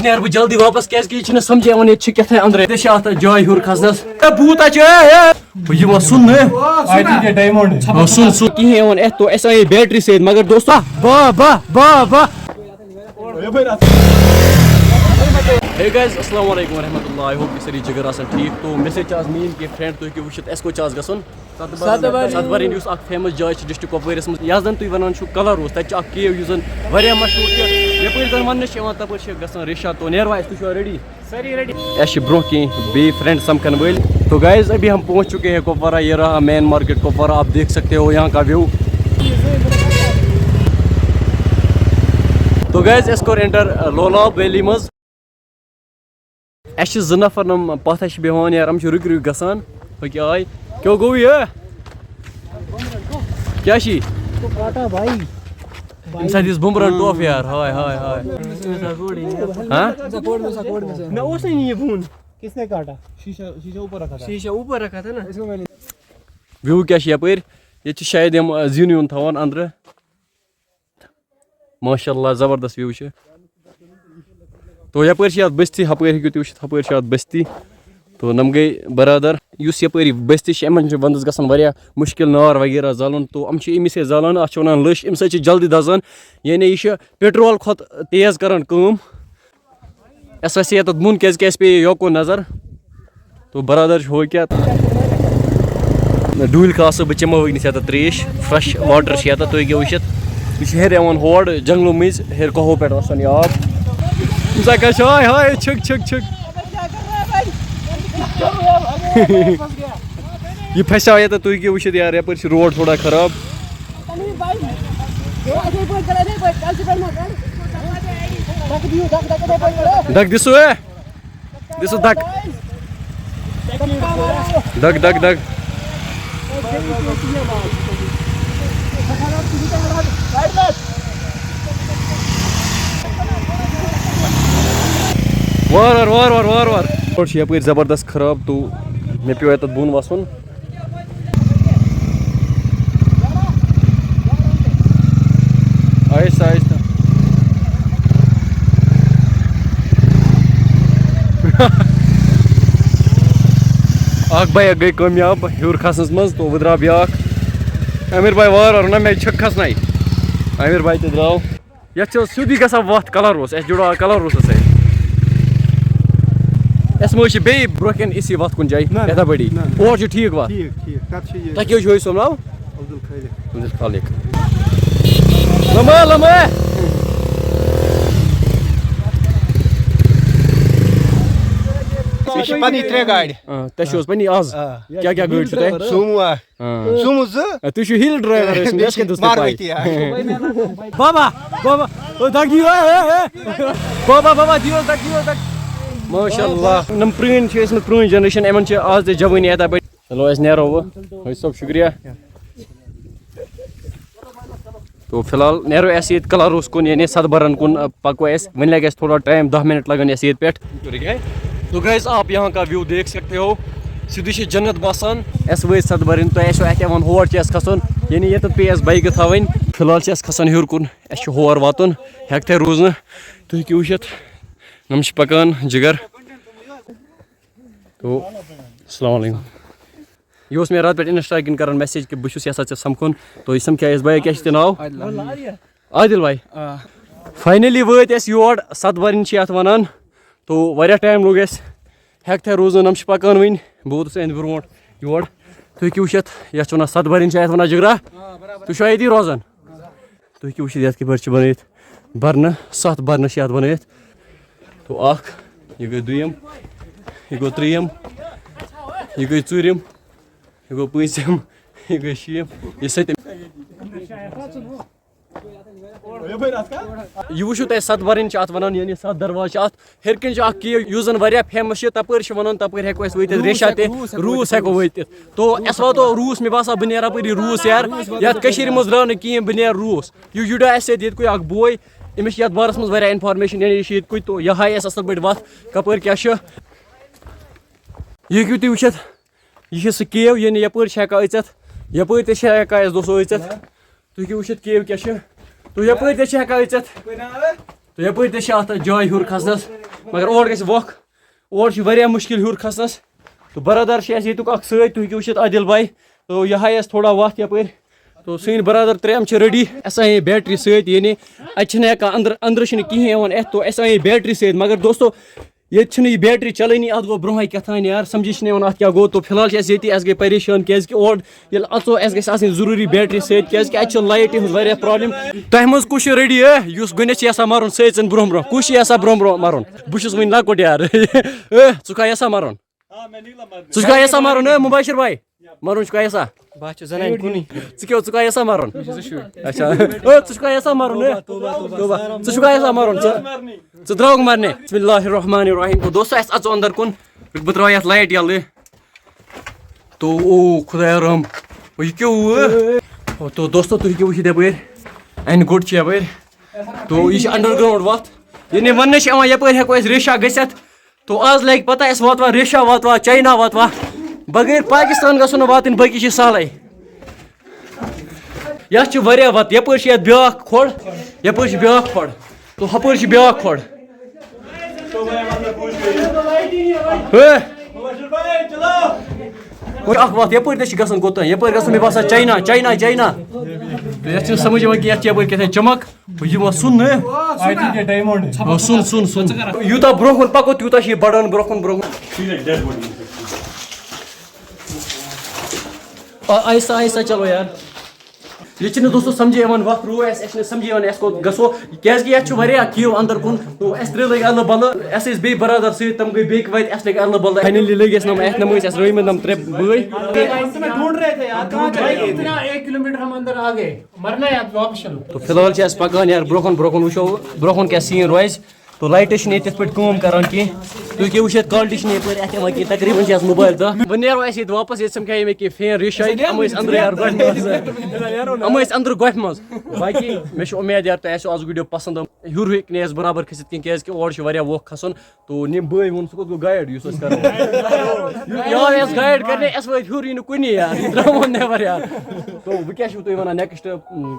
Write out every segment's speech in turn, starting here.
نیرٕ بہٕ جلدی واپس کیازِ یہِ چھُنہٕ سمجھے یِوان ییٚتہِ چھِ کیٛاہ أنٛدرٕ ژےٚ چھِ اَتھ جاے ہیوٚر کھسنس بوٗت ہا چھُ بہٕ یِمہٕ سُن سُن کِہیٖنۍ یِوان اَتھ تو اَسہِ آیے بیٹری سۭتۍ مگر دوستو Hey guys, assalamu alaikum warahmatullahi. I hope you سٲری جگر آسان ٹھیٖک تو مےٚ سۭتۍ چھِ آز میٲنۍ کینٛہہ فرینڈ تُہۍ ہیٚکِو وٕچھِتھ اَسہِ کوٚت چھِ آز گژھُن ستبرین یُس اکھ فیمس جاے چھِ ڈسٹرک کۄپوٲرِس منٛز یَتھ زن تُہۍ وَنان چھُو کلروس تَتہِ چھِ اکھ کیو یُس زن واریاہ مشہوٗر چھِ یپٲرۍ زن وننہٕ چھِ یِوان تپٲرۍ چھِ گژھان رِشا تو نیروا أسۍ تُہۍ چھِوا ریڈی سٲری ریڈی اَسہِ چھِ برونٛہہ کینٛہہ بیٚیہِ فرینڈ سمکھن وٲلۍ تو گایز ابھی ہم پہنچ چکے ہیں کپوارہ یہ رہا مین مارکیٹ کپوارہ آپ دیکھ سکتے ہو یہاں کا ویو تو گایز أسۍ کوٚر اٮ۪نٹر لولاب ویلی منٛز اَسہِ چھِ زٕ نفر یِم پتھ چھِ بیٚہوان یار یِم چھِ رُکۍ رُکۍ گژھان أکہِ آے کیٛاہ گوٚو یہِ کیٛاہ چھی اَمہِ ساتہٕ دِژ بُمرَن ٹوپھ یار ہاے ہاے ہاے میں اوسے نہیں یہ فون کس نے کاٹا شیشہ اوپر رکھا تھا نا ویو کیٛاہ چھِ یپٲرۍ ییٚتہِ چھِ شاید یِم زیُن ویُن تھاوان أنٛدرٕ ماشاء اللہ زبردست ویو چھِ تو یپٲرۍ چھِ یَتھ بٔستی ہپٲرۍ ہیٚکِو تُہۍ وٕچھِتھ ہپٲرۍ چھِ اَتھ بٔستی تو نۄم گٔے برادر یُس یپٲرۍ بٔستی چھِ یِمن چھِ ونٛدس گژھان واریاہ مُشکِل نار وغیرہ زالُن تو یِم چھِ اَمی سۭتۍ زالان اَتھ چھِ وَنان لٔش اَمہِ سۭتۍ چھِ جلدی دزان یعنی یہِ چھِ پیٹرول کھۄتہٕ تیز کران کٲم اَسہِ وَسہِ ییٚتٮ۪تھ بۄن کیازِ اَسہِ پیٚیہِ یوکُن نظر تو برادر چھُ ہُہ کیٛاہ ڈوٗلۍ کاسہٕ بہٕ چٮ۪مو وٕنکٮ۪نس ییٚتٮ۪تھ ترٛیش فرٛٮ۪ش واٹر چھِ ییٚتٮ۪تھ تُہۍ ہیٚکِو وٕچھِتھ یہِ چھِ ہیٚرِ یِوان ہورٕ جنگلو مٔنٛزۍ ہیٚرِ کۄہو پٮ۪ٹھ وسان یہِ آب ہاے ہاے چھِک چھِک چھِک یہِ پھسیو ییٚتٮ۪تھ تُہۍ ہیٚکِو وٕچھِتھ یار یپٲرۍ چھِ روڈ تھوڑا خراب دگ دِسو ہے دِسو دگ دگ دگ دگ وار وار وار وار وار روڈ چھِ یپٲرۍ زبردست خراب تو مےٚ پیوٚو ییٚتٮ۪تھ بۄن وسُن آہستہ آہستہ اکھ بایک گٔے کامیاب ہیوٚر کھسنس منٛز تو وۄنۍ درٛاو بیٛاکھ عامر بھاے وار وار نہ مےٚ چھِکھ کھسنَے عامر بھاے تہِ درٛاو یتھ چھِ سیوٚدُے گژھان وتھ کلروس اَسہِ جُڑاو کلروسس سۭتۍ اَسہِ مہ چھِ بیٚیہِ برونٛہہ کَنہِ اِسی وَتھ کُنہِ جایہِ یِتھَے پٲٹھی اور چھُ ٹھیٖک وَتھ تۄہہِ کیٛاہ حظ چھُ یہِ سُنٛد ناو عبدل خالق لمبا لمبا پنی ترٛےٚ گاڑِ تۄہہِ چھُو حظ پننی آز کیٛاہ کیٛاہ گٲڑۍ چھُو تۄہہِ سومو زٕ تُہۍ چھِو ہِل ڈرایور بابا بابا دگ دِیو بابا بابا دِیو دگ دِیو دگ ماشاء اللہ یِم پرٛٲنۍ چھِ ٲسمٕتۍ پرٛٲنۍ جنریشن یِمن چھِ آز تہِ جوٲنی یِتھَے پٲٹھۍ چلو أسۍ نیرو وۄنۍ حٲجی صٲب شُکریہ تو فی الحال نیرو اَسہِ ییٚتہِ کلروس کُن یعنی ستبرن کُن پکو أسۍ وۄنۍ لگہِ اَسہِ تھوڑا ٹایم 10 منٹ لگن اَسہِ ییٚتہِ پٮ۪ٹھ تو گایز آپ یہاں کا ویو دیکھ سکتے ہو سیٚودُے چھِ جنت باسان اَسہِ وٲتۍ ستبرٕنۍ تۄہہِ آسیو اَتھِ یِوان ہور چھِ اَسہِ کھسُن یعنی ییٚتٮ۪تھ پیٚیہِ اَسہِ بایکہٕ تھاوٕنۍ فی الحال چھِ اَسہِ کھسان ہیوٚر کُن اَسہِ چھُ ہور واتُن ہٮ۪کتھٕے روٗز نہٕ تُہۍ ہیٚکِو وٕچھِتھ یِم چھِ پکان جگر تو السلام علیکم یہِ اوس مےٚ راتہٕ پٮ۪ٹھ اِنسٹا کِنۍ کران میسیج کہِ بہٕ چھُس یژھان ژےٚ سمکھُن تو یہِ سمکھیٛاے اَسہِ بھایا کیٛاہ چھُ ژےٚ ناو عادل بھاے فاینلی وٲتۍ أسۍ یور ستبرٕنۍ چھِ یَتھ وَنان تو واریاہ ٹایم لوٚگ اَسہِ ہٮ۪کتھٕے روٗز نہٕ یِم چھِ پکان وٕنۍ بہٕ ووتُس أہنٛدِ برونٛٹھ یور تُہۍ ہیٚکِو وٕچھِتھ یَتھ چھِ وَنان ستبرٕنۍ چھِ یَتھ وَنان جگرا تُہۍ چھُوا ییٚتی روزان تُہۍ ہیٚکِو وٕچھِتھ یَتھ کِتھ پٲٹھۍ چھِ بنٲیِتھ برنہٕ 7 برنہٕ چھِ یَتھ بنٲیِتھ تو اکھ یہِ گٔے دوٚیِم یہِ گوٚو ترٛیٚیِم یہِ گٔے ژوٗرِم یہِ گوٚو پٲنٛژِم یہِ گٔے شیٚیِم یہِ سٔتِم یہِ وٕچھِو تۄہہِ ستبرٕنۍ چھِ اَتھ وَنان یعنی 7 درواز چھِ اَتھ ہیٚرِ کِنۍ چھُ اکھ کیو یُس زن واریاہ فیمس چھِ تپٲرۍ چھِ وَنان تپٲرۍ ہٮ۪کو أسۍ وٲتِتھ ریشا تہِ روٗس ہٮ۪کو وٲتِتھ تو اَسہِ واتو روٗس مےٚ باسان بہٕ نیرٕ اَپٲری روٗس یار یَتھ کٔشیٖرِ منٛز درٛاو نہٕ کِہیٖنۍ بہٕ نیرٕ روٗس یہِ جُڑیو اَسہِ سۭتۍ ییٚتہِ کُے اکھ بوے أمِس چھِ یَتھ بارس منٛز واریاہ اِنفارمیشن یعنی یہِ چھِ ییٚتہِ کُے تو یہِ ہایہِ اَسہِ اَصٕل پٲٹھۍ وَتھ کَپٲرۍ کیٛاہ چھُ یہِ ہیٚکِو تُہۍ وٕچھِتھ یہِ چھِ سُہ کیو یعنی یپٲرۍ چھِ ہٮ۪کان أژِتھ یپٲرۍ تہِ چھِ ہٮ۪کان أسۍ دوستو أژِتھ تُہۍ ہیٚکِو وٕچھِتھ کیو کیٛاہ چھِ تو یپٲرۍ تہِ چھِ ہٮ۪کان أژِتھ تو یپٲرۍ تہِ چھِ اَتھ جاے ہیوٚر کھسنَس مگر اور گژھِ وۄکھ اور چھِ واریاہ مُشکِل ہیوٚر کھسنَس تو برادر چھِ اَسہِ ییٚتیُک اَکھ سۭتۍ تُہۍ ہیٚکِو وٕچھِتھ عادِل بھاے تو یہِ ہایہِ اَسہِ تھوڑا وَتھ یَپٲرۍ تو سٲنۍ برادر ترٛےٚ چھِ ریڈی اَسہِ آیے بیٹری سۭتۍ یعنی اَتہِ چھِنہٕ ہٮ۪کان أنٛدرٕ چھِنہٕ کِہیٖنۍ یِوان اَتھ تو اَسہِ آیے بیٹری سۭتۍ مگر دوستو ییٚتہِ چھِنہٕ یہِ بیٹری چلٲنی اَتھ گوٚو برونٛہٕے کیٛاہ تانۍ یار سمجھی چھِنہٕ یِوان اَتھ کیٛاہ گوٚو تو فِلحال چھِ اَسہِ ییٚتی اَسہِ گٔے پریشان کیٛازِکہِ اور ییٚلہِ اَژو اَسہِ گژھِ آسٕنۍ ضروٗری بیٹری سۭتۍ کیٛازِکہِ اَتہِ چھِ لایٹہِ ہٕنٛز واریاہ پرٛابلِم تۄہہِ منٛز کُس چھُ ریڈی یُس گۄڈنٮ۪تھ چھِ یَژھان مَرُن سۭتۍ برونٛہہ برونٛہہ کُس چھِ یَژھان برونٛہہ برونٛہہ مَرُن بہٕ چھُس وٕنہِ لۄکُٹ یار ژٕ کھا یَژھان مَرُن ژٕ چھُکھا یَژھان مَرُن مُباشِر بھاے مَرُن چھُکھا یَژھان بہٕ چھُس زَنانہِ کُنُے ژٕ چھُکھا یَژھان مَرُن اچھا ژٕ چھُکھا یَژھان مَرُن ژٕ چھُکھا یَژھان مَرُن ژٕ درٛاوُکھ مَرنہِ بسم اللہ الرحمن الرحیم تو دوستو اَسہِ اَژو اَندر کُن بہٕ ترٛاوٕ یَتھ لایٹ یَلہٕ تو او خۄدایا رحم یہِ کیٛاہ تو دوستو تُہۍ ہیٚکِو وٕچھِتھ یَپٲرۍ اَنہِ گوٚٹ چھِ یَپٲرۍ تو یہِ چھِ انڈر گرٛاوُنٛڈ وَتھ یعنی وَننہٕ چھِ یِوان یَپٲرۍ ہٮ۪کو أسۍ ریشا گٔژھِتھ تو آز لَگہِ پَتہ اَسہِ واتوا ریشا واتوا چاینا واتوا بغٲر پاکِستان گژھو نہٕ واتٕنۍ باقٕے چھِ سہلٕے یَتھ چھِ واریاہ وَتہٕ یَپٲرۍ چھِ یَتھ بیٛاکھ کھۄڈ یَپٲرۍ چھِ بیٛاکھ کھۄڈ تو ہُپٲرۍ چھِ بیٛاکھ کھۄڈ اکھ وَتھ یَپٲرۍ تہِ چھِ گژھان کوٚتام یَپٲرۍ گژھُن مےٚ باسان چاینا چاینا چاینا یَتھ چھِنہٕ سمجھ یِوان کہِ یَتھ چھِ یَپٲرۍ کیٛاہ تانۍ چمک یہِ یِوان سُن سُن سُن سُن یوٗتاہ برونٛہہ کُن پَکو تیوٗتاہ چھِ یہِ بَڑان برونٛہہ کُن برونٛہہ کُن آہستہ آہستہ چلو یار یہِ چھِنہٕ دوستو سمجھے یِوان وَتھ رو اَسہِ چھِنہٕ سمجھے یِوان اَسہِ کوٚت گژھو کیٛازِکہِ یَتھ چھُ واریاہ کیو اَندر کُن تو اَسہِ ترٛےٚ لٔگۍ اَدلہٕ بدلہٕ اَسہِ ٲسۍ بیٚیہِ برادر سۭتۍ تِم گٔے بیٚکہِ وَتہِ اَسہِ لٔگۍ اَدلہٕ بدلہٕ فاینٔلی لٔگۍ اَسہِ اَتھ نَم ٲسۍ اَسہِ رٲومٕتۍ نَم ترٛےٚ بٲے تو فِلحال چھِ اَسہِ پَکان یار برونٛہہ کُن وٕچھو برونٛہہ کُن کیٛاہ سیٖن روزِ تو لایٹہٕ چھِنہٕ ییٚتہِ تِتھ پٲٹھۍ کٲم کران کینٛہہ تُہۍ ہیٚکِو وٕچھِتھ کالٹی چھِنہٕ یَپٲرۍ اَتھ یِوان کینٛہہ تقریٖباً چھِ اَسہِ موبایل دَہ وۄنۍ نیرو اَسہِ ییٚتہِ واپَس ییٚتہِ سَمکھایے مےٚ کینٛہہ فین ریشا یِم ٲسۍ أنٛدرٕ یار گۄڈٕ یِم ٲسۍ أنٛدرٕ گۄپھِ منٛز باقٕے مےٚ چھُ اُمید یار تۄہہِ آسیو آز ویٖڈیو پَسنٛد ہیوٚر ہیٚکہِ نہٕ اَسہِ برابر کھٔسِتھ کینٛہہ کیٛازِکہِ اور چھُ واریاہ ووکھ کھسُن تو یِم بٲے ووٚن سُہ کوٚت گوٚو گایِڈ یُس أسۍ کرو یہِ آو اَسہِ گایِڈ کرنہِ اَسہِ وٲتۍ ہیوٚر یی نہٕ کُنی یار یہِ درٛاوُن نٮ۪بر یار تو وۄنۍ کیٛاہ چھُو تُہۍ وَنان نیکسٹ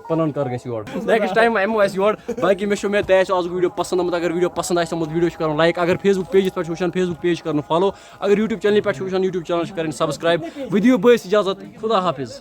پَنُن کر گژھِ یور نیکسٹ ٹایم یِمو أسۍ یور باقٕے مےٚ چھُ اُمید تۄہہِ آسیو آز ویٖڈیو پَسنٛد آمُت اگر ویٖڈیو پَسنٛد آسہِ آمُت ویٖڈیو چھُ کَرُن لایک اگر فیس بُک پیجَس پٮ۪ٹھ چھُ وٕچھان فیس بُک پیج چھُ کَرُن فالو اگر یوٗٹیوٗب چَنلہِ پٮ۪ٹھ چھُ وٕچھان یوٗٹیوٗب چَنل چھِ کَرٕنۍ سبسکرایب ؤدِو بٲیِس اِجازت خُدا حافِظ